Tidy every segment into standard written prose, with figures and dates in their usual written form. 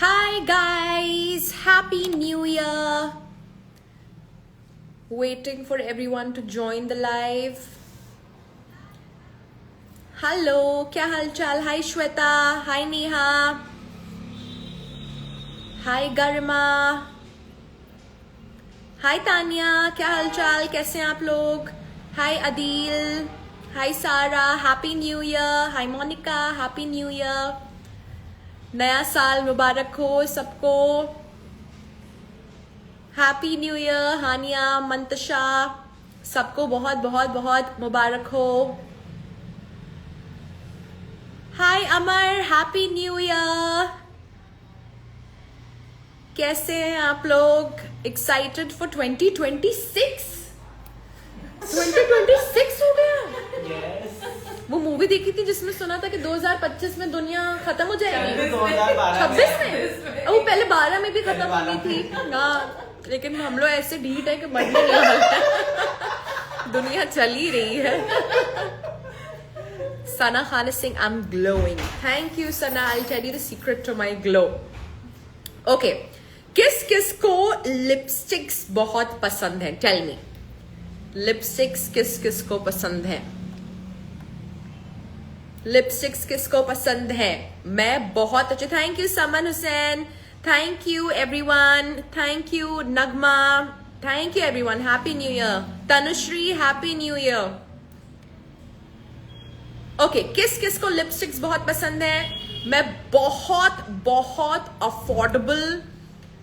Hi guys, Happy New Year. Waiting for everyone to join the live. Hello, क्या हाल चाल? Hi Shweta, hi Neha, hi Garima, hi Tanya, क्या हाल चाल? कैसे हैं आप लोग? Hi Adil, hi Sara, Happy New Year, hi Monica, Happy New Year. नया साल मुबारक हो सबको. हैप्पी न्यू ईयर हानिया, मंतशा, सबको बहुत बहुत बहुत मुबारक हो. हाय अमर, हैप्पी न्यू ईयर. कैसे हैं आप लोग? Excited for 2026? 2026 हो गया. वो मूवी देखी थी जिसमें सुना था कि 2025 में दुनिया खत्म हो जाएगी. 26 में वो पहले 12 में भी खत्म होनी थी ना, लेकिन हम लोग ऐसे ढीठ है कि मरने नहीं वाले. दुनिया चल ही रही है. Sana Khan Singh, I am glowing. Thank you Sana, I tell you the secret to my glow. Okay, किस किस को लिपस्टिक्स बहुत पसंद है? टेल मी, लिपस्टिक्स किस किस को पसंद है? लिपस्टिक्स किसको पसंद है? मैं बहुत अच्छे. Thank you Saman Hussain, thank you everyone, thank you Nagma, thank you everyone. Happy new year. Tanushree, happy new year. Okay, किस किस को लिपस्टिक्स बहुत पसंद है? मैं बहुत बहुत अफोर्डेबल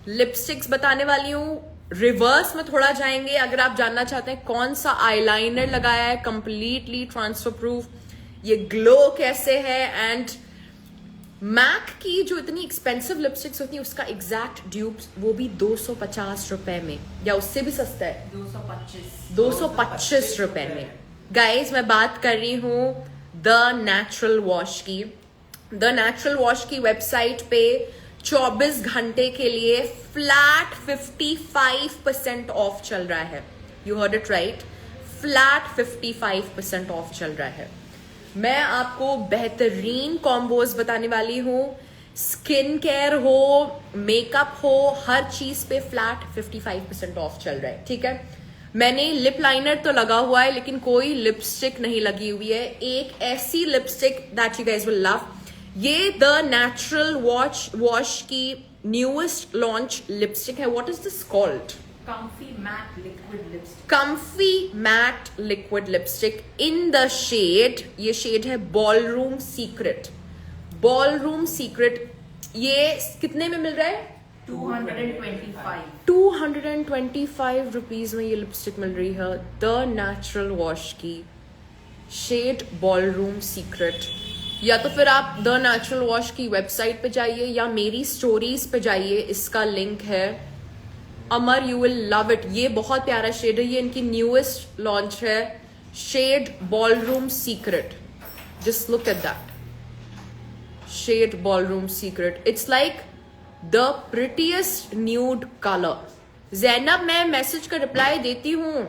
लिपस्टिक्स बताने वाली हूँ. रिवर्स में थोड़ा जाएंगे. अगर आप जानना चाहते हैं कौन सा आईलाइनर लगाया है कंप्लीटली ट्रांसफर प्रूफ, ये ग्लो कैसे है, एंड मैक की जो इतनी एक्सपेंसिव लिपस्टिक्स होती है उसका एग्जैक्ट ड्यूप, वो भी 250 रुपए में, या उससे भी सस्ता है 225 रुपए में. गाइज, मैं बात कर रही हूँ द नेचुरल वॉश की. द नेचुरल वॉश की वेबसाइट पे 24 घंटे के लिए फ्लैट 55% ऑफ चल रहा है. You heard it right, flat 55% off चल रहा है. मैं आपको बेहतरीन कॉम्बोज बताने वाली हूँ. स्किन केयर हो, मेकअप हो, हर चीज पे फ्लैट 55% ऑफ चल रहा है. ठीक है, मैंने लिप लाइनर तो लगा हुआ है लेकिन कोई लिपस्टिक नहीं लगी हुई है. एक ऐसी lipstick that you guys will love. ये द नेचुरल वॉश की न्यूएस्ट लॉन्च लिपस्टिक है. What is this called? Comfy matte liquid lipstick. Comfy matte liquid lipstick in the shade, ये शेड है बॉलरूम सीक्रेट. Ballroom secret. ये कितने में मिल रहा है? 225. 225 रुपीज में ये लिपस्टिक मिल रही है. द नेचुरल वॉश की शेड बॉलरूम सीक्रेट. या तो फिर आप द नेचुरल वॉश की वेबसाइट पे जाइए या मेरी स्टोरीज पे जाइए, इसका लिंक है. Amar, you will love it. ये बहुत प्यारा शेड है. ये इनकी न्यूएस्ट लॉन्च है, shade ballroom secret. Just look at that, shade ballroom secret. It's like the prettiest nude colour. Zainab, मैं मैसेज का रिप्लाई देती हूँ.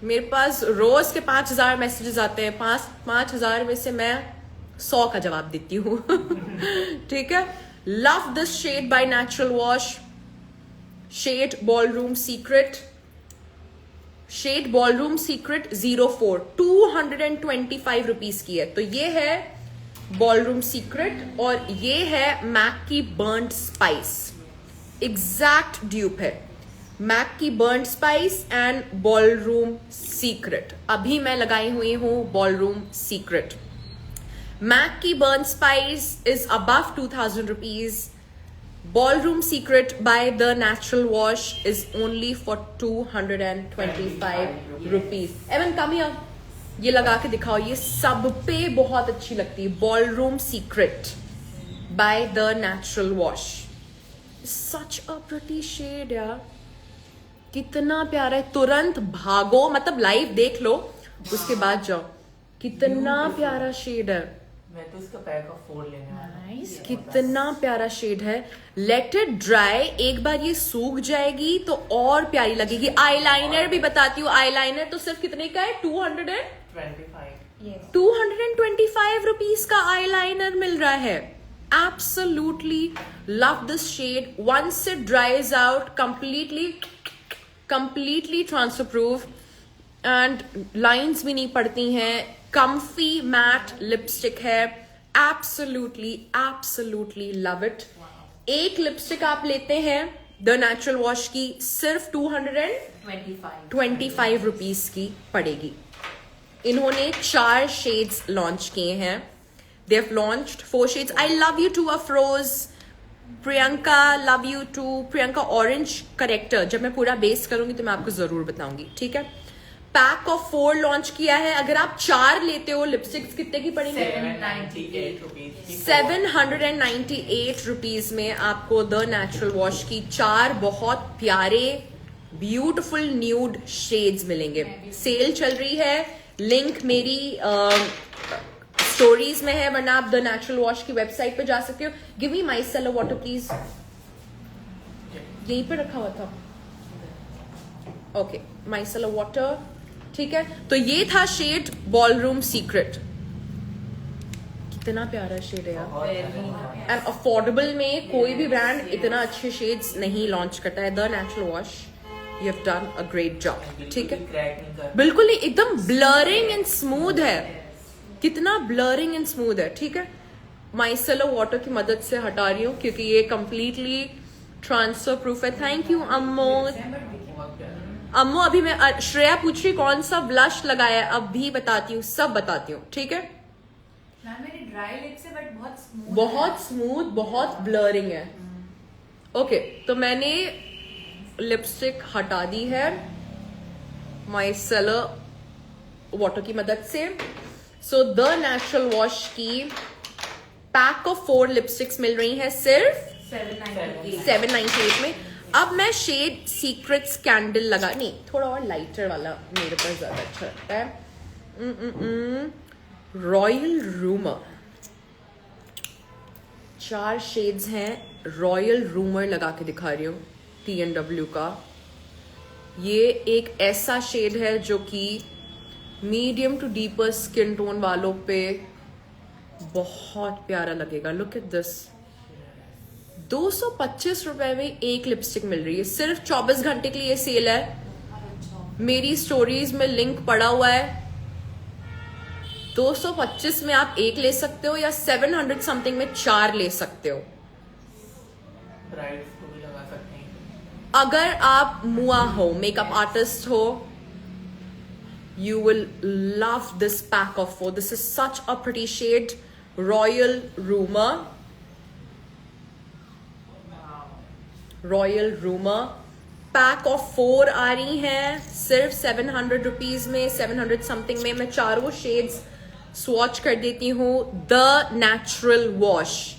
मेरे पास रोज के 5000 मैसेजेस आते हैं. 5000 में से मैं 100 का जवाब देती हूँ. ठीक है. Love this shade by natural wash. Shade ballroom secret. Shade ballroom secret 04, 225 rupees की है. तो ये है बॉलरूम सीक्रेट और ये है मैक की बर्न्ड स्पाइस. एग्जैक्ट ड्यूप है मैक की burned spice and ballroom secret. अभी मैं लगाई हुई हूं बॉलरूम सीक्रेट. मैक की burned spice is above 2000 rupees. Ballroom Secret by The Natural Wash is only for 225 rupees. Evan, come here. ये लगा के दिखाओ. ये सब पे बहुत अच्छी लगती है. Ballroom Secret by The Natural Wash. Such a pretty shade यार. कितना प्यारा है. तुरंत भागो, मतलब लाइव देख लो उसके बाद जाओ. कितना प्यारा शेड है. मैं तो इसका पैक ऑफ 4 लेने वाला हूं. Nice, कितना प्यारा शेड है. Let it dry. एक बार ये सूख जाएगी तो और प्यारी लगेगी. आईलाइनर भी बताती हूँ. आईलाइनर तो सिर्फ कितने का है? 225 25. रुपीज का आईलाइनर मिल रहा है. Absolutely love this shade. Once it dries out, completely transfer proof and lines भी नहीं पड़ती हैं. Comfy matte lipstick है. Absolutely love it. एक लिपस्टिक आप लेते हैं द नेचुरल वॉश की, सिर्फ 225 रुपीज की पड़ेगी. इन्होंने 4 शेड्स लॉन्च किए हैं. They have launched 4 shades. I love you too Afroz. Priyanka love you too. Priyanka orange character जब मैं पूरा बेस करूंगी तो मैं आपको जरूर बताऊंगी, ठीक है. पैक ऑफ 4 लॉन्च किया है. अगर आप 4 लेते हो लिपस्टिक्स कितने की पड़ेंगी? 798 रुपीज में आपको द नेचुरल वॉश की 4 बहुत प्यारे ब्यूटिफुल न्यूड शेड्स मिलेंगे. सेल चल रही है. लिंक मेरी स्टोरीज में है, वरना आप द नेचुरल वॉश की वेबसाइट पे जा सकते हो. Give me micellar water please. यहीं पे रखा हुआ था. ओके, माइसेलर वाटर, ठीक है. तो ये था शेड बॉलरूम सीक्रेट. कितना प्यारा शेड है यार. एंड अफोर्डेबल में कोई भी ब्रांड इतना अच्छे शेड्स नहीं लॉन्च करता है. The natural wash, you have done a great job, ठीक है. बिल्कुल नहीं, एकदम ब्लरिंग एंड स्मूथ है. कितना ब्लरिंग एंड स्मूथ है, ठीक है. माइसेलर वाटर की मदद से हटा रही हूँ क्योंकि ये कंप्लीटली ट्रांसफर प्रूफ है. Thank you Ammo. अभी मैं श्रेया पूछ रही कौन सा ब्लश लगाया है, अब भी बताती हूँ, सब बताती हूँ, ठीक है. मेरी ड्राई लिप्स है बट बहुत स्मूथ बहुत ब्लरिंग है. ओके, तो मैंने लिपस्टिक हटा दी है माइसेलर वाटर की मदद से. सो द नेचुरल वॉश की पैक ऑफ 4 लिपस्टिक्स मिल रही हैं सिर्फ 798 में. अब मैं शेड सीक्रेट्स कैंडल लगा, नहीं थोड़ा और लाइटर वाला मेरे पास ज्यादा अच्छा लगता है. रॉयल रूमर 4 शेड्स हैं. रॉयल रूमर लगा के दिखा रही हूँ TNW का. ये एक ऐसा शेड है जो कि medium to deeper skin tone वालों पे बहुत प्यारा लगेगा. Look at this. 225 रुपए में एक लिपस्टिक मिल रही है. सिर्फ 24 घंटे के लिए ये सेल है. मेरी स्टोरीज में लिंक पड़ा हुआ है. 225 में आप एक ले सकते हो या 700 समथिंग में 4 ले सकते हो. ब्राइड्स को भी लगा सकते हैं. अगर आप मुआ हो, मेकअप आर्टिस्ट हो, you will love this pack of 4. This is such a pretty shade. Royal Rumor. Pack of 4 आ रही हैं सिर्फ 700 रुपीज में, 700 समथिंग में. मैं चारों शेड्स स्वॉच कर देती हूँ. द नेचुरल वॉश,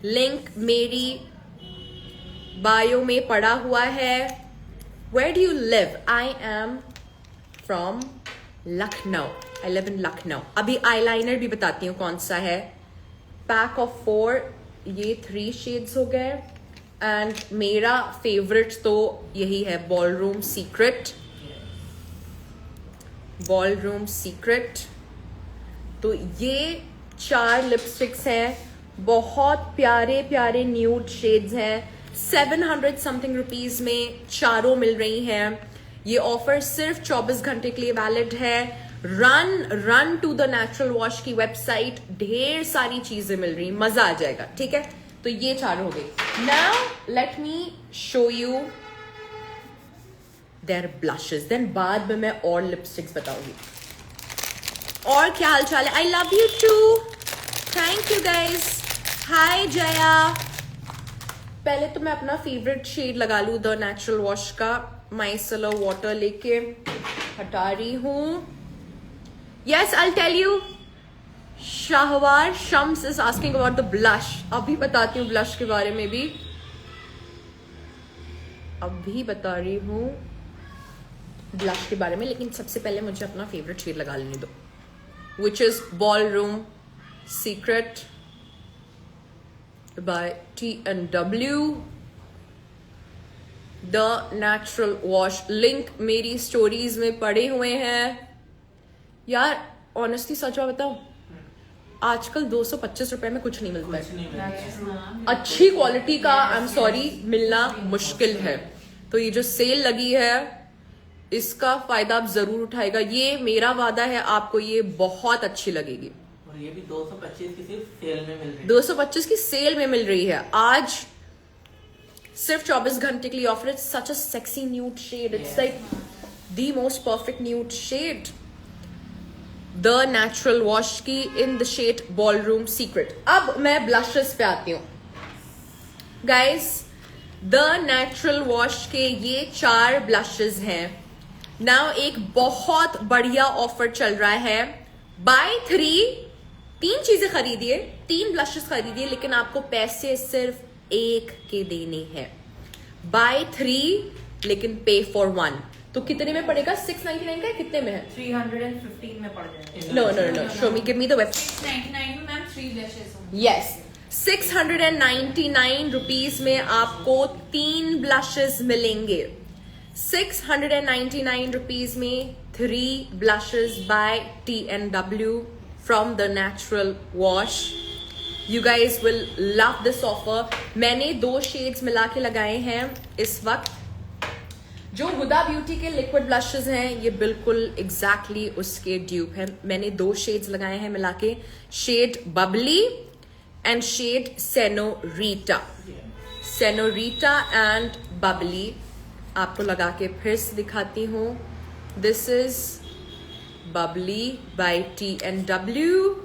लिंक मेरी बायो में पड़ा हुआ है. Where do you live? I am from Lucknow. I live in Lucknow. अभी आईलाइनर भी बताती हूँ कौन सा है. पैक ऑफ 4, ये 3 शेड्स हो गए. एंड मेरा फेवरेट तो यही है, बॉलरूम सीक्रेट. तो ये 4 लिपस्टिक्स हैं. बहुत प्यारे प्यारे न्यूड शेड्स हैं. 700 समथिंग रुपीज में चारों मिल रही हैं. ये ऑफर सिर्फ 24 घंटे के लिए वैलिड है. Run to the natural wash की वेबसाइट. ढेर सारी चीजें मिल रही, मजा आ जाएगा, ठीक है. तो ये 4 हो गई. Now let me show you their blushes. Then बाद में मैं और लिपस्टिक्स बताऊंगी. और क्या हाल चाल है? I love you too. Thank you guys. Hi Jaya. पहले तो मैं अपना फेवरेट शेड लगा लू द नेचुरल वॉश का. माइसेलर वाटर लेके हटा रही हूं. Yes, I tell you. Shahwar Shams is asking about the blush. अभी बताती हूँ ब्लश के बारे में भी. अभी बता रही हूँ ब्लश के बारे में, लेकिन सबसे पहले मुझे अपना फेवरेट शेड लगा लेने दो, which is ballroom secret by TNW. The natural wash, link मेरी स्टोरीज में पड़े हुए हैं. यार ऑनेस्टली सच बात बताओ, आजकल 225 रुपए में कुछ नहीं मिलता कुछ है। नहीं मिलता है। अच्छी क्वालिटी का आई एम सॉरी मिलना मुश्किल है। तो ये जो सेल लगी है इसका फायदा आप जरूर उठाएगा। ये मेरा वादा है, आपको ये बहुत अच्छी लगेगी। और ये भी 225 की सिर्फ सेल में मिल रही है। 225 की सेल में मिल रही है आज, सिर्फ 24 घंटे के लिए offer. It's such a sexy nude shade, it's like the most perfect nude shade. The natural wash की in the shade ballroom secret. अब मैं ब्लशेस पे आती हूँ गाइस। द नेचुरल वॉश के ये 4 ब्लशेस हैं। नाउ एक बहुत बढ़िया ऑफर चल रहा है, बाय 3 चीजें खरीदिए, 3 ब्लशेस खरीदिए, लेकिन आपको पैसे सिर्फ 1 के देने हैं। बाय 3 लेकिन पे फॉर 1। तो कितने में पड़ेगा? 699 का कितने में है? 315 में पड़ जाएगा। No. Show me, give me the website. 699 में मैम 3 ब्लशेस होंगे। Yes, 699 रुपीज में आपको 3 ब्लशेस मिलेंगे। 699 रुपीज में 3 blushes by TNW from the Natural Wash. You guys will love this offer. मैंने 2 शेड्स मिला के लगाए हैं इस वक्त। जो हुदा ब्यूटी के लिक्विड ब्लशेस हैं ये बिल्कुल एग्जैक्टली उसके ड्यूप है। मैंने 2 शेड्स लगाए हैं मिला के, shade bubbly and shade senorita. Senorita and bubbly आपको लगा के फिर से दिखाती हूँ। This is bubbly by TNW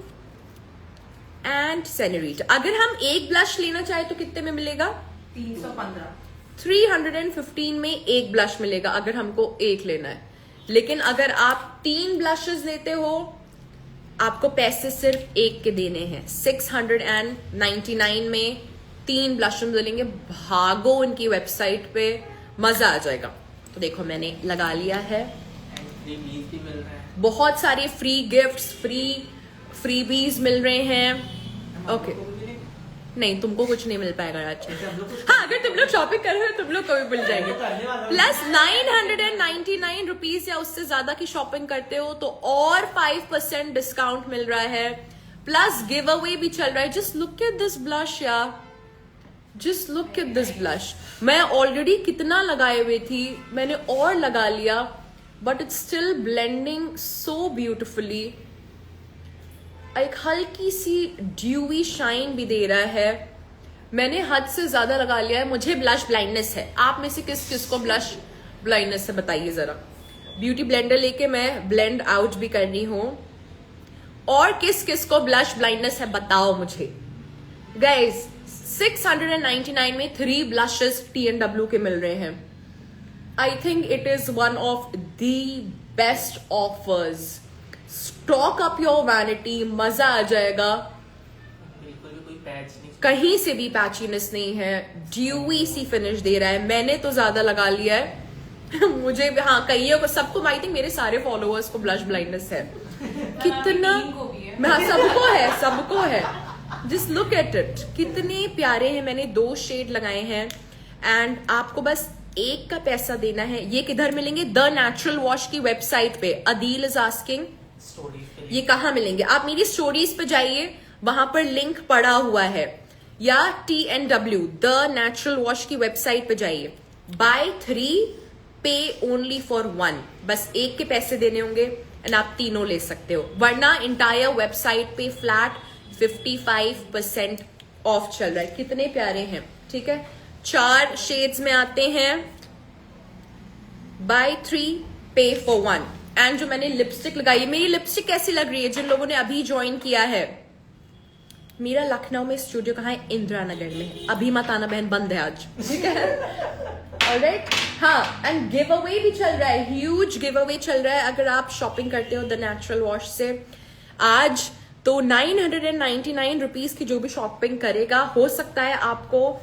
and senorita. अगर हम एक ब्लश लेना चाहे तो कितने में मिलेगा? 315। 315 में एक ब्लश मिलेगा अगर हमको एक लेना है। लेकिन अगर आप 3 ब्लशेस लेते हो आपको पैसे सिर्फ 1 के देने हैं। 699 में 3 ब्लशेस मिलेंगे। भागो उनकी वेबसाइट पे, मजा आ जाएगा। तो देखो मैंने लगा लिया है। एंड फ्रीबीज भी मिल रहा है। बहुत सारे फ्री गिफ्ट्स, फ्रीबीज मिल रहे हैं। ओके नहीं, तुमको कुछ नहीं मिल पाएगा आज। हाँ, अगर तुम लोग शॉपिंग कर रहे हो तुम लोग को भी मिल जाएंगे। प्लस 999 रुपीज या उससे ज्यादा की शॉपिंग करते हो तो और 5% डिस्काउंट मिल रहा है। प्लस गिव अवे भी चल रहा है। Just look at this blush यार, just look at this blush. मैं ऑलरेडी कितना लगाए हुए थी, मैंने और लगा लिया, but it's still blending so beautifully. एक हल्की सी ड्यूवी शाइन भी दे रहा है। मैंने हद से ज्यादा लगा लिया है। मुझे ब्लश ब्लाइंडनेस है। आप में से किस किस को ब्लश ब्लाइंडनेस है बताइए जरा। ब्यूटी ब्लेंडर लेके मैं ब्लेंड आउट भी कर रही हूं। और किस किस को ब्लश ब्लाइंडनेस है बताओ मुझे। गाइज 699 में 3 ब्लशेस TNW के मिल रहे हैं। I think it is one of the best offers. Stock up your vanity, मजा आ जाएगा। बिल्कुल भी कोई पैच नहीं, कहीं से भी पैचीनेस नहीं है, ड्यूवी सी फिनिश दे रहा है। मैंने तो ज्यादा लगा लिया है मुझे हाँ, कईयों को, सबको, आई थिंक मेरे सारे फॉलोअर्स को ब्लश ब्लाइंडनेस है। कितना हाँ, सबको है। जस्ट लुक एट इट, कितने प्यारे हैं। मैंने 2 शेड लगाए हैं एंड आपको बस 1 का पैसा देना है। ये किधर मिलेंगे? द नेचुरल वॉश की वेबसाइट पे। अदील इज आस्किंग स्टोरीज के लिए। ये कहाँ मिलेंगे? आप मेरी स्टोरीज पे जाइए, वहां पर लिंक पड़ा हुआ है, या TNW द नेचुरल वॉश की वेबसाइट पे जाइए। बाय 3 पे ओनली फॉर 1। बस 1 के पैसे देने होंगे एंड आप तीनों ले सकते हो। वरना इंटायर वेबसाइट पे फ्लैट 55% ऑफ चल रहा है। कितने प्यारे हैं। ठीक है, 4 शेड्स में आते हैं। Bye 3 pay for 1। एंड जो मैंने लिपस्टिक लगाई, मेरी लिपस्टिक कैसी लग रही है जिन लोगों ने अभी ज्वाइन किया है? मेरा लखनऊ में स्टूडियो कहाँ है? इंदिरा नगर में। अभी मत आना बहन, बंद है आज। ठीक है, ऑलराइट। हाँ, एंड गिव अवे भी चल रहा है, ह्यूज गिव अवे चल रहा है। अगर आप शॉपिंग करते हो द नेचुरल वॉश से आज, तो 999 रुपीज की जो भी शॉपिंग करेगा, हो सकता है आपको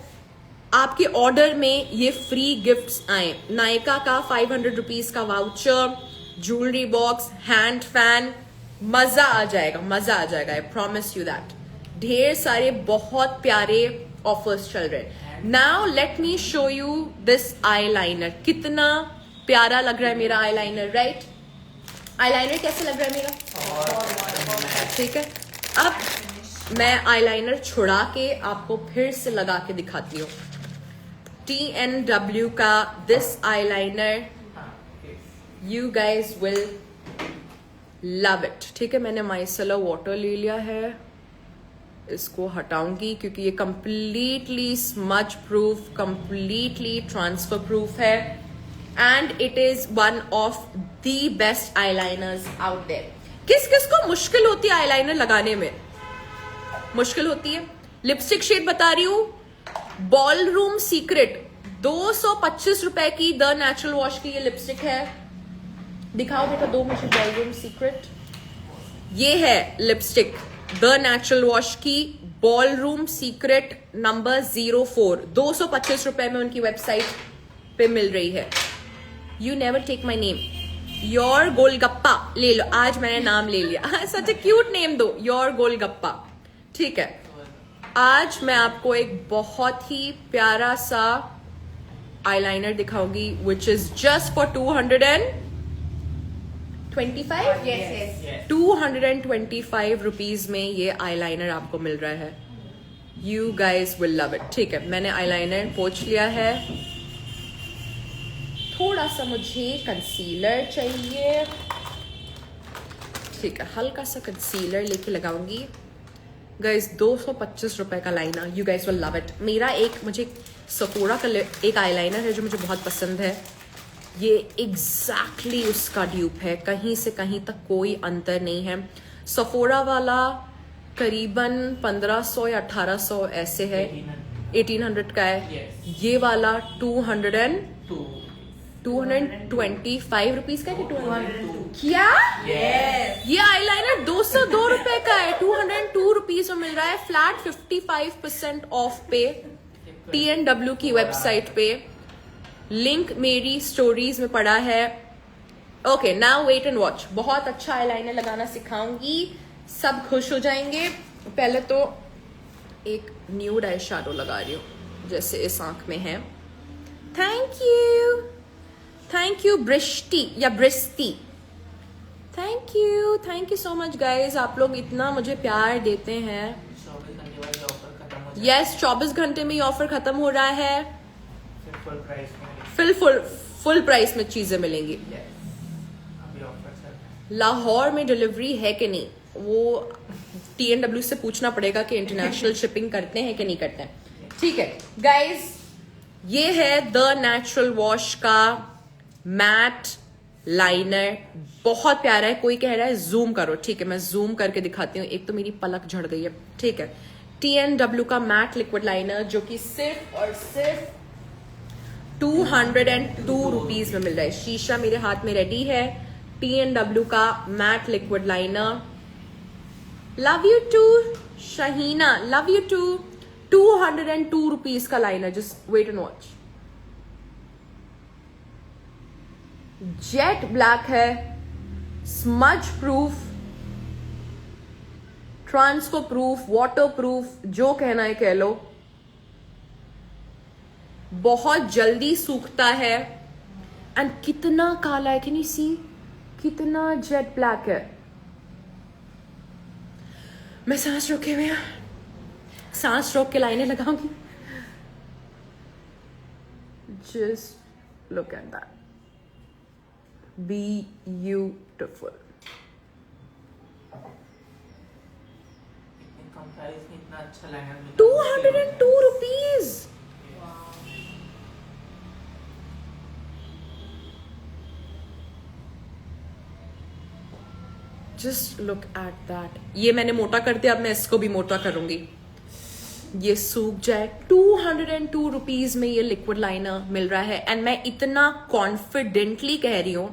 आपके ऑर्डर में ये फ्री गिफ्ट्स आए। नायका का 500 रुपीज का voucher, jewellery box, hand fan. मजा आ जाएगा। I promise you that. ढेर सारे बहुत प्यारे ऑफर्स चल रहे हैं। Now let me show you this eyeliner. कितना प्यारा लग रहा है मेरा आईलाइनर, राइट? आईलाइनर कैसे लग रहा है मेरा? ठीक है, अब मैं आईलाइनर छुड़ा के आपको फिर से लगा के दिखाती हूँ। TNW का this eyeliner, you guys will love it. ठीक है, मैंने माइसेलर वाटर ले लिया है, इसको हटाऊंगी क्योंकि ये completely smudge proof, completely transfer proof है and it is one of the best eyeliners out there. किस किस को मुश्किल होती है आईलाइनर लगाने में? मुश्किल होती है। लिपस्टिक शेड बता रही हूं, बॉलरूम सीक्रेट 225 रुपए की द नेचुरल वॉश की ये लिपस्टिक है। दिखाओ बेटा, दो मुझे बॉलरूम सीक्रेट। ये है लिपस्टिक द नेचुरल वॉश की बॉलरूम सीक्रेट नंबर 04, 225 रुपए में उनकी वेबसाइट पे मिल रही है। You never take my name, your golgappa ले लो। आज मैंने नाम ले लिया, सच ए क्यूट नेम दो, योर गोलगप्पा। ठीक है, आज मैं आपको एक बहुत ही प्यारा सा आईलाइनर दिखाऊंगी which is just for 225। Yes. 225 rupees में ये आईलाइनर आपको मिल रहा है। You guys will love it. ठीक है, मैंने आईलाइनर पोंछ लिया है। थोड़ा सा मुझे कंसीलर चाहिए। ठीक है, हल्का सा कंसीलर लेके लगाऊंगी। गाइज 225 रुपए का liner, you guys will love it. मेरा एक मुझे सफोरा का एक आईलाइनर है जो मुझे बहुत पसंद है। ये एग्जैक्टली उसका ड्यूप है, कहीं से कहीं तक कोई अंतर नहीं है। सफोरा वाला करीबन 1500 या 1800 ऐसे है, 1800 का है। ये वाला 225 रुपीज का है कि 202? क्या? ये आईलाइनर 202 रुपए का है, 202 रुपीज में मिल रहा है फ्लैट 55% ऑफ पे TNW की वेबसाइट पे। लिंक मेरी स्टोरीज में पड़ा है। Okay, now wait and watch. बहुत अच्छा आईलाइनर लगाना सिखाऊंगी, सब खुश हो जाएंगे। पहले तो एक न्यूड आई शैडो लगा रही हूँ, जैसे इस आंख में है। थैंक यू ब्रिष्टी या Bristi, thank you so much guys. आप लोग इतना मुझे प्यार देते हैं। 24 घंटे वाली ऑफर खत्म हो यस, 24 घंटे में ये ऑफर खत्म हो रहा है। फुल प्राइस में। फुल प्राइस में चीजें मिलेंगी। अभी ऑफर चल रहा है। लाहौर में डिलीवरी है कि नहीं, वो TNW से पूछना पड़ेगा कि इंटरनेशनल शिपिंग करते हैं कि नहीं करते हैं। ठीक है गाइज, ये है द नेचुरल वॉश का मैट लाइनर, बहुत प्यारा है। कोई कह रहा है जूम करो, ठीक है मैं जूम करके दिखाती हूँ। एक तो मेरी पलक झड़ गई है। ठीक है, TNW का मैट लिक्विड लाइनर जो कि सिर्फ और सिर्फ 202 रुपीज में मिल रहा है। शीशा मेरे हाथ में रेडी है। TNW का matte liquid liner, love you too Shaheena, love you too. 202 rupees का liner, just wait and watch. Jet black है, smudge proof, transfer proof, waterproof, जो कहना है कह लो। बहुत जल्दी सूखता है एंड कितना काला है, कैन यू सी कितना जेट ब्लैक है। मैं सांस रोके हुए, सांस रोक के लाइनें लगाऊंगी। Just look at that, beautiful. Come price में इतना अच्छा लाइनर मिला। 202 rupees. Just look at that. ये मैंने मोटा कर दिया, अब मैं इसको भी मोटा करूंगी। ये सूख जाए। 202 रुपीज में ये लिक्विड लाइनर मिल रहा है एंड मैं इतना कॉन्फिडेंटली कह रही हूं,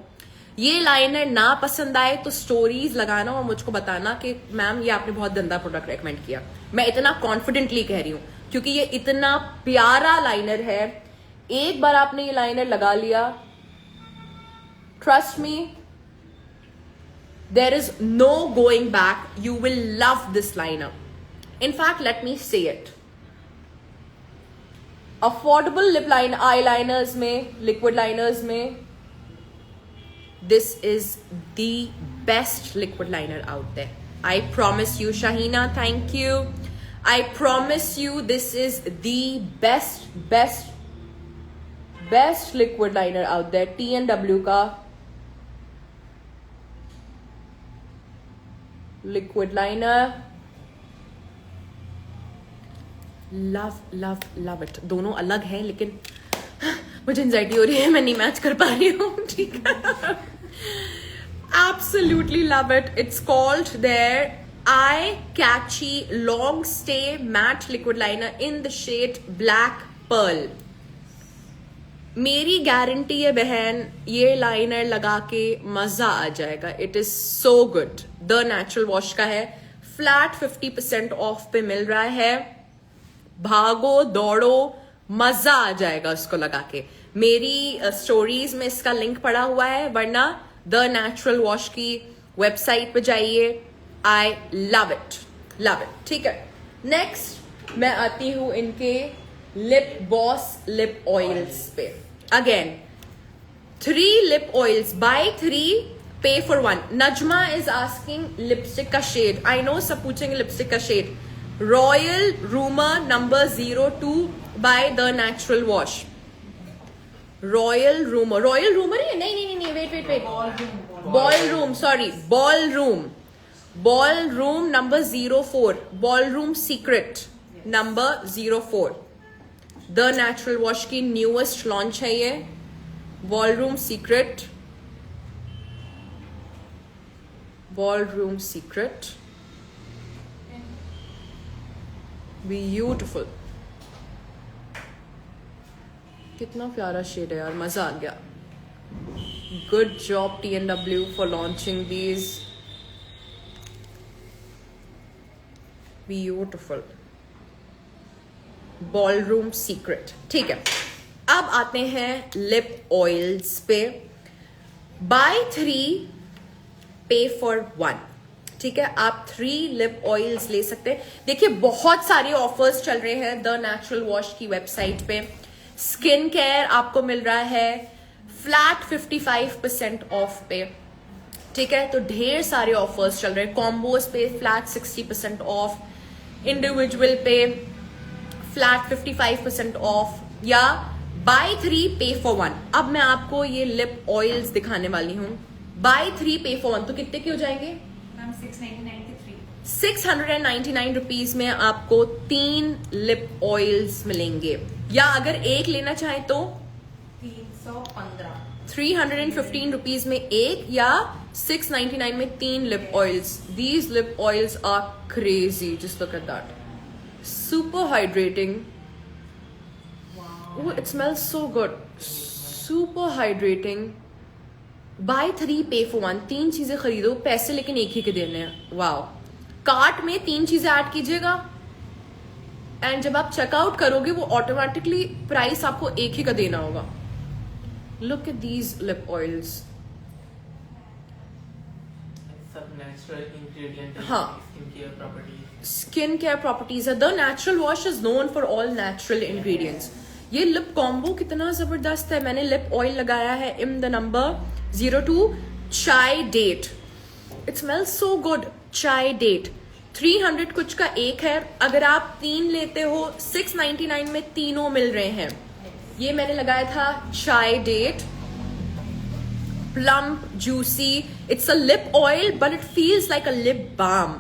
ये लाइनर ना पसंद आए तो स्टोरीज लगाना और मुझको बताना कि मैम ये आपने बहुत गंदा प्रोडक्ट रेकमेंड किया। मैं इतना कॉन्फिडेंटली कह रही हूं क्योंकि ये इतना प्यारा लाइनर है। एक बार आपने ये लाइनर लगा लिया, trust me, there is no going back. You will love this liner. In fact, let me say it. Affordable lip line eyeliners में, liquid liners में, this is the best liquid liner out there. I promise you, Shahina, thank you. I promise you, this is the best liquid liner out there. T&W का liquid liner. Love it. दोनों अलग हैं, लेकिन मुझे anxiety हो रही है, मैं नहीं मैच कर पा रही हूँ. ठीक है. Absolutely love it. It's called their Eye Catchy Long Stay Matte Liquid Liner in the shade Black Pearl. मेरी गारंटी है बहन, ये लाइनर लगा के मजा आ जाएगा. It is so good. The natural wash का है. फ्लैट 50% ऑफ पे मिल रहा है. भागो दौड़ो, मजा आ जाएगा उसको लगा के. मेरी स्टोरीज में इसका लिंक पड़ा हुआ है, वरना द नेचुरल वॉश की वेबसाइट पे जाइए. I love it. ठीक है. नेक्स्ट मैं आती हूं इनके लिप बॉस लिप ऑयल्स पे. Again 3 lip oils, buy 3 pay for 1. Najma is asking lipstick का शेड. आई नो सब पूछेंगे लिपस्टिक का shade. Royal rumour number 02 by the natural wash. Royal rumour ही है. नहीं, wait. Ballroom number 04. Ballroom secret number 04. The natural wash की newest launch है ये. Ballroom secret. ब्यूटिफुल. कितना प्यारा शेड है यार, मजा आ गया. Good job T&W for launching these. Beautiful. Ballroom secret. ठीक है. अब आते हैं लिप ऑयल्स पे. Bye 3 pay for 1. ठीक है. आप 3 लिप ऑयल्स ले सकते हैं. देखिए बहुत सारे ऑफर्स चल रहे हैं द नेचुरल वॉश की वेबसाइट पे. स्किन केयर आपको मिल रहा है फ्लैट 55% ऑफ पे. ठीक है. तो ढेर सारे ऑफर्स चल रहे हैं. कॉम्बोज पे फ्लैट 60% ऑफ. इंडिविजुअल पे फ्लैट 55% ऑफ. या बाय 3 पे फॉर 1. अब मैं आपको ये लिप ऑयल्स दिखाने वाली हूँ. बाय 3 पे फॉर 1 तो कितने के हो जाएंगे मैम? 699 के 3. 699 रुपीज में आपको 3 लिप ऑयल्स मिलेंगे. या अगर एक लेना चाहे तो 315. 315 रुपीज में एक, या 699 में 3 lip oils. These lip oils are crazy. Just look at that. Super hydrating. Wow. Oh, it smells so good. Super hydrating. Buy 3 pay for 1. 3 चीजें खरीदो, पैसे लेकिन एक ही के देने हैं. वाओ. कार्ट में 3 चीजें ऐड कीजिएगा एंड जब आप चेकआउट करोगे वो ऑटोमेटिकली प्राइस आपको एक ही का देना होगा. Look at these lip oils. सब नेचुरल इंग्रेडिएंट. हाँ. स्किन केयर प्रॉपर्टीज है. The natural wash is known for all natural ingredients. ये लिप कॉम्बो कितना जबरदस्त है. मैंने लिप ऑयल लगाया है in the number 02 chai date. It smells so good. Chai date 300 कुछ का एक है. अगर आप 3 लेते हो 699 में तीनों मिल रहे हैं. ये मैंने लगाया था chai date. Plump juicy. It's a lip oil but it feels like a lip balm.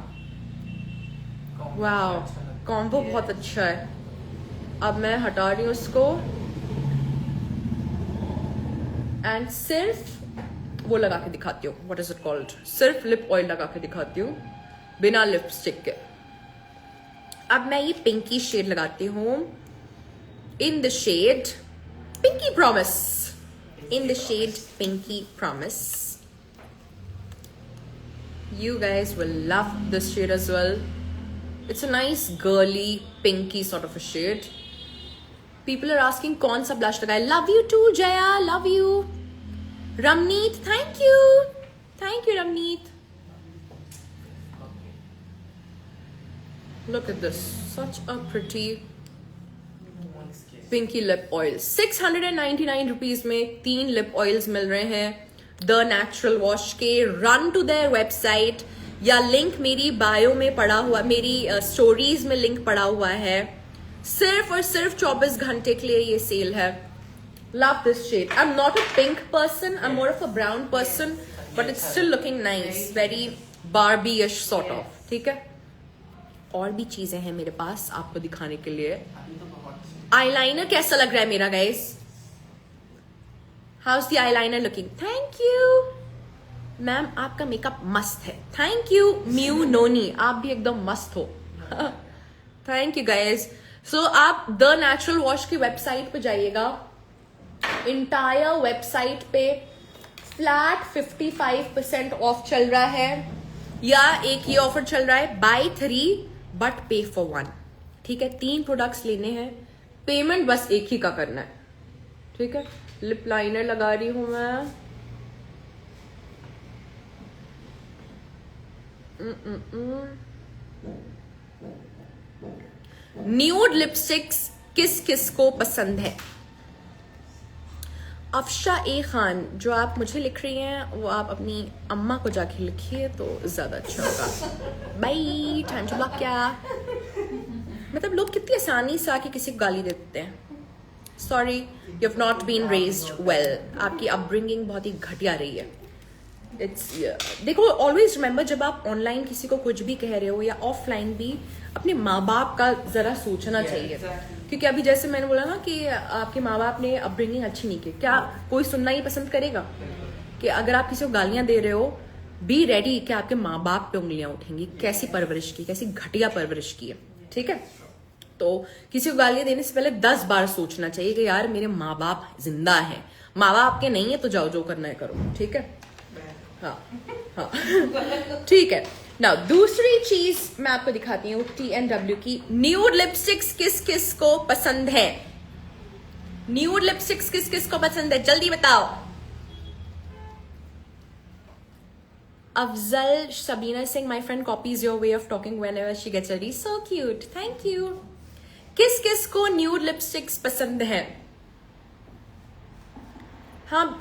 Wow. Combo बहुत अच्छा है. अब मैं हटा रही हूं इसको एंड सिर्फ वो लगा के दिखाती हूँ. What is it called. सिर्फ लिप ऑयल लगा के दिखाती हूँ बिना लिपस्टिक के. अब मैं ये पिंकी शेड लगाती हूँ in the shade pinky promise. In the shade pinky promise. You guys will love this shade as well. It's a nice girly pinky sort of a shade. People are asking कौन सा blush लगाए. Love you too Jaya. Love you. Ramneet, thank you. Thank you Ramneet. Look at this. Such a pretty pinky lip oil. 699 rupees में 3 lip oils मिल रहे हैं. The Natural Wash के. Run to their website. या link मेरी bio में पड़ा हुआ, मेरी स्टोरीज में लिंक पड़ा हुआ है। सिर्फ और सिर्फ 24 घंटे के लिए ये सेल है। Love this shade. I am not a pink person, I am more of a brown person, but it's still looking nice, very Barbie-ish sort of. ठीक है, और भी चीजें हैं मेरे पास आपको दिखाने के लिए। अभी तो बहुत आईलाइनर कैसा लग रहा है मेरा guys? How is the eyeliner looking? Thank you ma'am, आपका मेकअप मस्त है। थैंक यू म्यू नोनी, आप भी एकदम मस्त हो। Thank you guys. सो आप द नेचुरल वॉश की वेबसाइट पे जाइएगा। इंटायर वेबसाइट पे फ्लैट 55% ऑफ चल रहा है, या एक ये ऑफर चल रहा है बाय 3 बट पे फॉर 1। ठीक है, 3 प्रोडक्ट्स लेने हैं, पेमेंट बस एक ही का करना है। ठीक है, लिप लाइनर लगा रही हूं मैं। न्यूड लिपस्टिक्स किस किस को पसंद है? अफशा ए खान, जो आप मुझे लिख रही हैं वो आप अपनी अम्मा को जाके लिखिए तो ज्यादा अच्छा होगा। Bye, time to block. क्या मतलब लोग कितनी आसानी से आके किसी को गाली देते हैं। Sorry, you have not been raised well. आपकी अपब्रिंगिंग बहुत ही घटिया रही है। इट्स देखो, ऑलवेज रिमेंबर, जब आप ऑनलाइन किसी को कुछ भी कह रहे हो या ऑफलाइन भी, अपने माँ बाप का जरा सोचना चाहिए। क्योंकि अभी जैसे मैंने बोला ना कि आपके माँ बाप ने अपब्रिंगिंग अच्छी नहीं की, क्या कोई सुनना ही पसंद करेगा? कि अगर आप किसी को गालियां दे रहे हो, बी रेडी कि आपके माँ बाप पे उंगलियां उठेंगी। कैसी परवरिश की, कैसी घटिया परवरिश की है। ठीक है, तो किसी को गालियां देने से पहले 10 बार सोचना चाहिए कि यार मेरे माँ बाप जिंदा है। माँ बाप के नहीं है तो जाओ, जो करना है करो। ठीक है, हाँ हाँ ठीक है। नाउ दूसरी चीज मैं आपको दिखाती हूँ T&W की। न्यूड लिपस्टिक्स किस किस को पसंद है? न्यूड लिपस्टिक्स किस किस को पसंद है, जल्दी बताओ। Afzal Sabina Singh, my friend copies your way of talking whenever she gets ready. So cute, thank you. किस किस को न्यूड लिपस्टिक्स पसंद है? हाँ,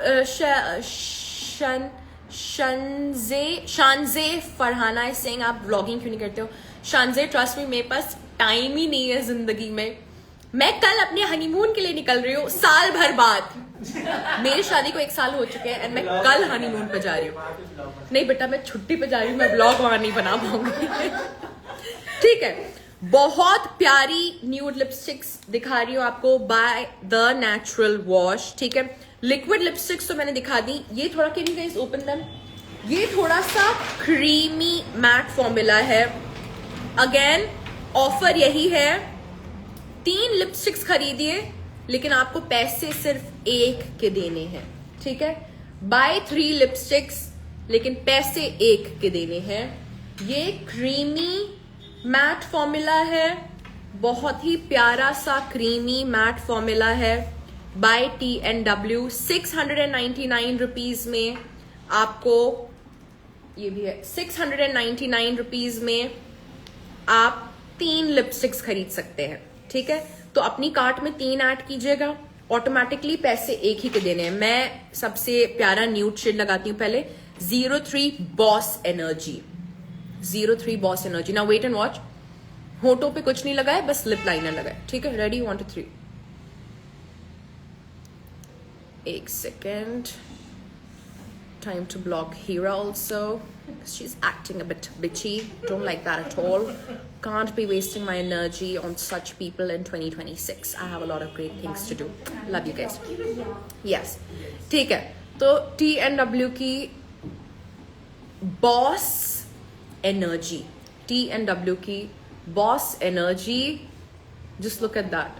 शानजे फरहाना सिंह, आप व्लॉगिंग क्यों नहीं करते हो? शानजे, ट्रस्ट मी, मेरे पास टाइम ही नहीं है जिंदगी में। मैं कल अपने हनीमून के लिए निकल रही हूँ, साल भर बाद। मेरी शादी को 1 साल हो चुके हैं एंड मैं कल हनीमून पे जा रही हूँ। नहीं बेटा, मैं छुट्टी पे जा रही हूँ, मैं ब्लॉग वहां नहीं बना पाऊंगी। ठीक है, बहुत प्यारी न्यूड लिपस्टिक्स दिखा रही हूँ आपको बाय द नेचुरल वॉश। ठीक है, लिक्विड लिपस्टिक्स तो मैंने दिखा दी। ये थोड़ा, can you guys open them? ये थोड़ा सा क्रीमी मैट फॉर्मूला है। अगेन ऑफर यही है, 3 लिपस्टिक्स खरीदिए लेकिन आपको पैसे सिर्फ 1 के देने हैं। ठीक है, बाय 3 लिपस्टिक्स लेकिन पैसे 1 के देने हैं। ये क्रीमी मैट फॉर्मूला है, बहुत ही प्यारा सा क्रीमी मैट फॉर्मूला है बाय T&W। 699 रुपीज में आपको, ये भी है 699 रुपीज में आप 3 लिपस्टिक्स खरीद सकते हैं। ठीक है, तो अपनी कार्ट में 3 ऐड कीजिएगा, ऑटोमेटिकली पैसे 1 ही के देने हैं। मैं सबसे प्यारा न्यूड शेड लगाती हूँ पहले, 03 boss energy. 03 boss energy. Now wait and watch. होठों पे कुछ नहीं लगाए, बस लिप लाइनर लगाए। ठीक है, ready, 1 2 3। 1 second. Time to block Hira also. She's acting a bit bitchy. Don't like that at all. Can't be wasting my energy on such people in 2026. I have a lot of great things to do. Love you guys. Yes. ठीक है, तो T&W की boss energy, T&W की boss energy. Just look at that.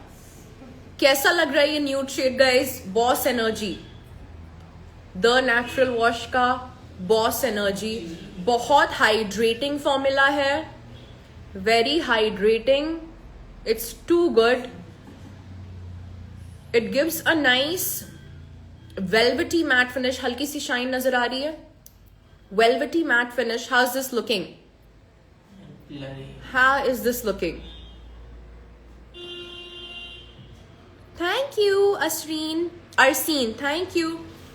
कैसा लग रहा है ये nude shade guys? Boss energy, the natural wash का बॉस एनर्जी। बहुत हाइड्रेटिंग फॉर्मूला है, very hydrating, it's too good. It gives a nice velvety matte finish. हल्की सी शाइन नजर आ रही है, velvety matte finish. How is this looking? How is this looking? Thank you Arsheen, thank you.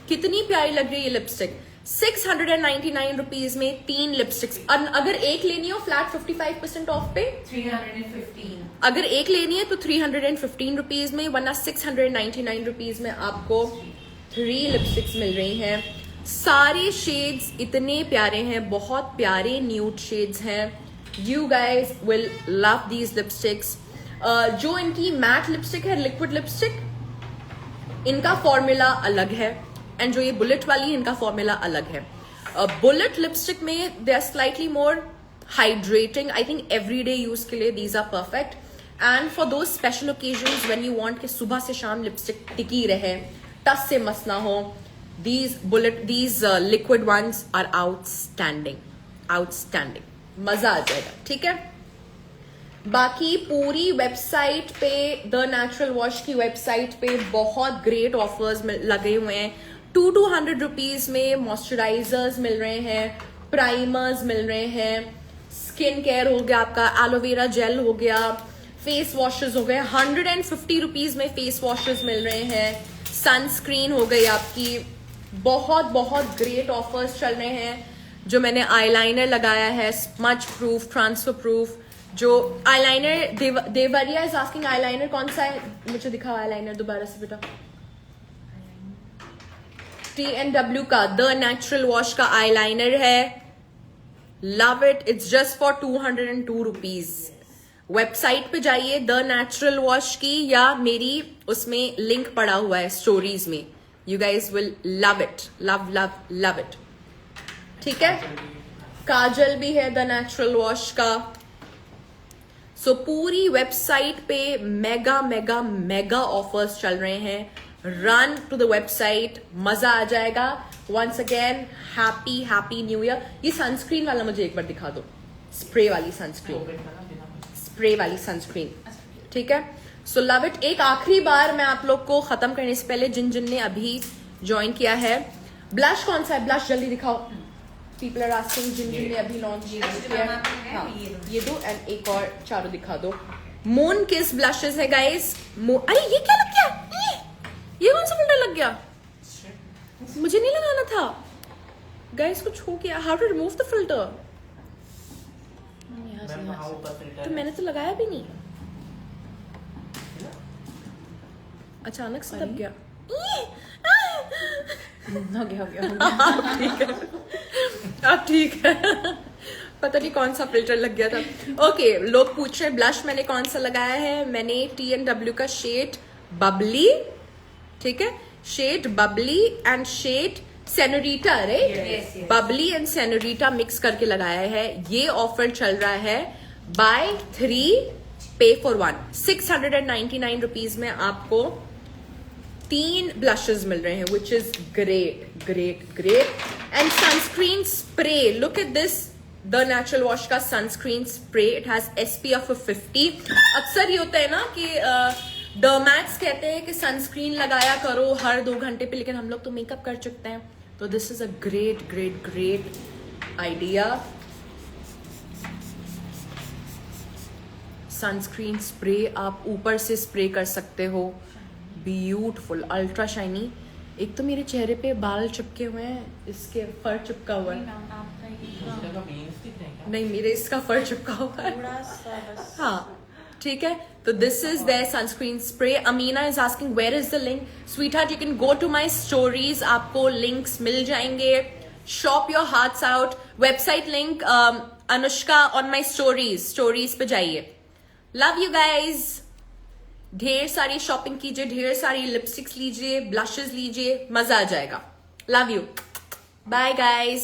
कितनी प्यारी लग रही है ये लिपस्टिक। 699 रुपीज में 3 लिपस्टिक्स। अगर एक लेनी हो फ्लैट 55% ऑफ पे 315. अगर एक लेनी है तो 315 रुपीज में, वरना 699 रुपीज में आपको 3 लिपस्टिक्स मिल रही हैं। सारे शेड्स इतने प्यारे हैं, बहुत प्यारे न्यूड शेड्स हैं। You guys will love these lipsticks. जो इनकी मैट लिपस्टिक है, लिक्विड लिपस्टिक, इनका फॉर्मूला अलग है, एंड जो ये बुलेट वाली है इनका फॉर्मूला अलग है। बुलेट लिपस्टिक में they are slightly more hydrating. I think everyday use के लिए these are perfect, and for those special occasions when you want कि सुबह से शाम लिपस्टिक टिकी रहे, टच से मस ना हो, these liquid ones are outstanding, मजा आ जाएगा। ठीक है, बाकी पूरी वेबसाइट पे, द नेचुरल वॉश की वेबसाइट पे बहुत ग्रेट ऑफर्स लगे हुए हैं। 200 रुपीज में मॉइस्चराइजर्स मिल रहे हैं, प्राइमर्स मिल रहे हैं, स्किन केयर हो गया आपका, एलोवेरा जेल हो गया, फेस वॉशेस हो गए। 150 रुपीज में फेस वॉशेस मिल रहे हैं, सनस्क्रीन हो गई आपकी। बहुत बहुत ग्रेट ऑफर्स चल रहे हैं। जो मैंने आईलाइनर लगाया है, स्मज प्रूफ, ट्रांसफर प्रूफ, जो eyeliner, Deoria is asking eyeliner कौन सा है, मुझे दिखाओ आईलाइनर दोबारा से बेटा। T&W का द नेचुरल वॉश का आईलाइनर है, love it, it's just for 202 rupees. Website पे जाइए द नेचुरल वॉश की, या मेरी उसमें लिंक पड़ा हुआ है स्टोरीज में। You guys will love it, love it. ठीक है, काजल भी है द नेचुरल वॉश का। सो पूरी वेबसाइट पे मेगा ऑफर्स चल रहे हैं। रन टू द वेबसाइट, मजा आ जाएगा। Once again happy new year. ये सनस्क्रीन वाला मुझे एक बार दिखा दो, स्प्रे वाली सनस्क्रीन, ठीक है। So love it. एक आखिरी बार मैं आप लोग को खत्म करने से पहले, जिन ने अभी ज्वाइन किया है, ब्लश कौन सा है, ब्लश जल्दी दिखाओ। पीपल आर आस्किंग, जिन ने अभी लॉन्च किया है। हाँ, ये दो, एंड एक और चारों दिखा दो। मून किस ब्लशेस है गाइस। अरे ये क्या लग गया, ये कौन सा फिल्टर लग गया, मुझे नहीं लगाना था गाइस, कुछ हो गया। How to remove the filter, तो मैंने तो लगाया भी नहीं, अचानक से दब गया। हो गया ठीक है, अब ठीक है। पता नहीं कौन सा फिल्टर लग गया था। ओके, लोग पूछ रहे ब्लश मैंने कौन सा लगाया है। मैंने T&W का शेड बबली, ठीक है, shade bubbly and shade senorita, right, bubbly and senorita mix करके लगाया है। ये ऑफर चल रहा है बाय 3 पे फॉर 1। 699 रुपीज में आपको 3 ब्लशेस मिल रहे हैं, which is great. And sunscreen spray, look at this, the natural wash का sunscreen spray. It has SPF of 50। अक्सर ये होता है ना कि डर्मैट्स कहते हैं कि सनस्क्रीन लगाया करो हर 2 घंटे पे, लेकिन हम लोग तो मेकअप कर चुकते हैं, तो this is a great idea. Sunscreen spray आप ऊपर से स्प्रे कर सकते हो, ब्यूटीफुल, अल्ट्रा शाइनी। एक तो मेरे चेहरे पे बाल चिपके हुए हैं, इसके फर चिपका हुआ है, नहीं मेरे इसका फर चिपका हुआ है। हाँ ठीक है, तो this is their sunscreen spray. Amina is asking where is the link. Sweetheart, you can go to my stories, आपको लिंक्स मिल जाएंगे। Shop your hearts out. Website link Anushka on my stories पे जाइए। Love you guys. ढेर सारी shopping कीजिए, ढेर सारी लिपस्टिक्स लीजिए, ब्लशेस लीजिए, मजा आ जाएगा। Love you, bye guys.